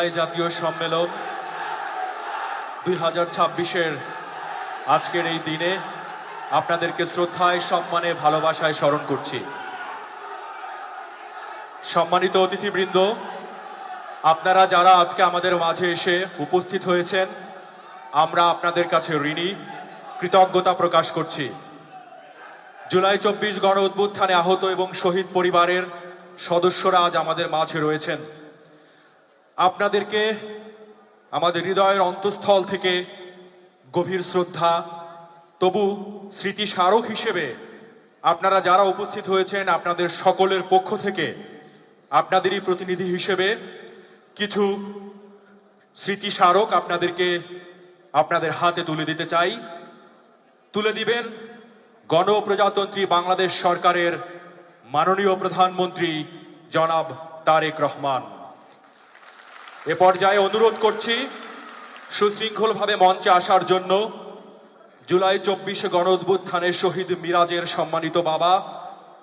জুলাই জাতীয় সম্মেলন 2026-এর আজকের এই দিনে আপনাদেরকে শ্রদ্ধায়, সম্মানে, ভালোবাসায় স্মরণ করছি। সম্মানিত অতিথিবৃন্দ, আপনারা যারা আজকে আমাদের মাঝে এসে উপস্থিত হয়েছেন, আমরা আপনাদের কাছে ঋণী, কৃতজ্ঞতা প্রকাশ করছি। জুলাই 24 গণ অভ্যুত্থানে আহত এবং শহীদ পরিবারের সদস্যরা আজ আমাদের মাঝে রয়েছেন। আপনাদেরকে আমাদের হৃদয়ের অন্তঃস্থল থেকে গভীর শ্রদ্ধা, তবু স্মৃতি স্মারক হিসেবে আপনারা যারা উপস্থিত হয়েছেন, আপনাদের সকলের পক্ষ থেকে আপনাদেরই প্রতিনিধি হিসেবে কিছু স্মৃতি স্মারক আপনাদেরকে আপনাদের হাতে তুলে দিতে চাই। তুলে দিবেন গণপ্রজাতন্ত্রী বাংলাদেশ সরকারের মাননীয় প্রধানমন্ত্রী জনাব তারেক রহমান। এ পর্যায়ে অনুরোধ করছি সুশৃঙ্খলভাবে মঞ্চে আসার জন্য জুলাই 24 গণ অভ্যুত্থানের শহীদ মিরাজের সম্মানিত বাবা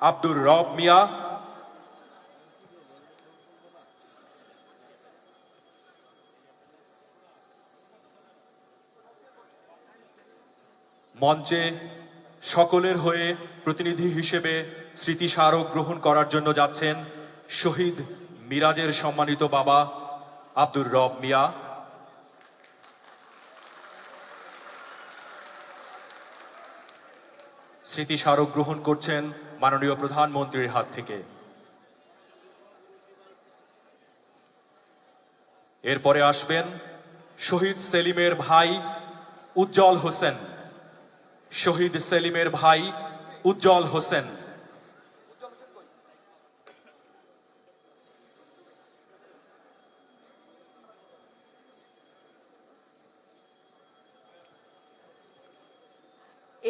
আব্দুর রব মিয়া, মঞ্চে সকলের হয়ে প্রতিনিধি হিসেবে স্মৃতি স্মারক গ্রহণ করার জন্য যাচ্ছেন শহীদ মিরাজের সম্মানিত বাবা আব্দুর রব মিয়া। স্মৃতি স্মারক গ্রহণ করছেন মাননীয় প্রধানমন্ত্রীর হাত থেকে। এরপরে আসবেন শহীদ সেলিমের ভাই উজ্জ্বল হোসেন। শহীদ সেলিমের ভাই উজ্জ্বল হোসেন।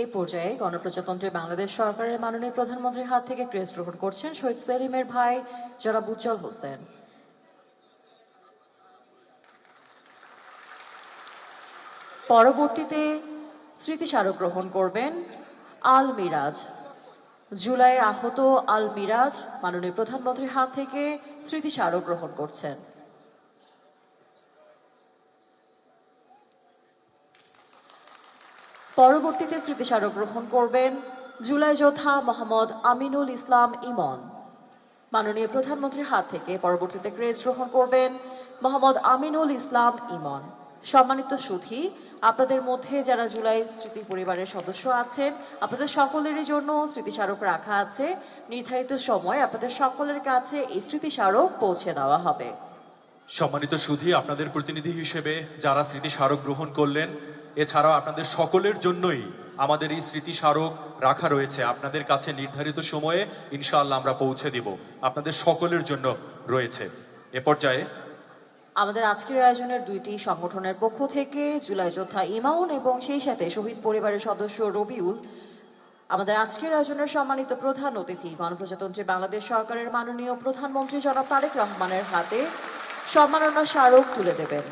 এই পর্যায়ে গণপ্রজাতন্ত্রী বাংলাদেশ সরকারের মাননীয় প্রধানমন্ত্রীর হাত থেকে ক্রেস্ট গ্রহণ করছেন শহীদ সেলিমের ভাই জনাব উজ্জ্বল হোসেন। পরবর্তীতে স্মৃতি স্মারক গ্রহণ করবেন আল মিরাজ। জুলাই আহত আল মিরাজ মাননীয় প্রধানমন্ত্রীর হাত থেকে স্মৃতি স্মারক গ্রহণ করছেন। পরবর্তীতে স্মৃতি স্মারক গ্রহণ করবেন জুলাই যোদ্ধা মোহাম্মদ আমিনুল ইসলাম ইমন। মাননীয় প্রধানমন্ত্রীর হাত থেকে পরবর্তীতে ক্রেস্ট গ্রহণ করবেন মোহাম্মদ আমিনুল ইসলাম ইমন। সম্মানিত সুধী, আপনাদের মধ্যে যারা জুলাই স্মৃতি পরিবারের সদস্য আছেন, আপনাদের সকলেরই জন্য স্মৃতি স্মারক রাখা আছে। নির্ধারিত সময় আপনাদের সকলের কাছে এই স্মৃতি স্মারক পৌঁছে দেওয়া হবে। সম্মানিত সুধী, আপনাদের প্রতিনিধি হিসেবে যারা স্মৃতি স্মারক গ্রহণ করলেন, এছাড়াও আপনাদের সকলের জন্যই আমাদের এই স্মৃতি স্মারক রাখা রয়েছে। আপনাদের কাছে নির্ধারিত সময়ে ইনশাআল্লাহ আমরা পৌঁছে দিব। আপনাদের সকলের জন্য রয়েছে। এ পর্যায়ে আমাদের আজকের আয়োজনের দুইটি সংগঠনের পক্ষ থেকে জুলাই যোদ্ধা ইমাউন এবং সেই সাথে শহীদ পরিবারের সদস্য রবিউল, আমাদের আজকের আয়োজনের সম্মানিত প্রধান অতিথি গণপ্রজাতন্ত্রী বাংলাদেশ সরকারের মাননীয় প্রধানমন্ত্রী জনাব তারেক রহমানের হাতে সম্মাননা স্মারক তুলে দেবেন।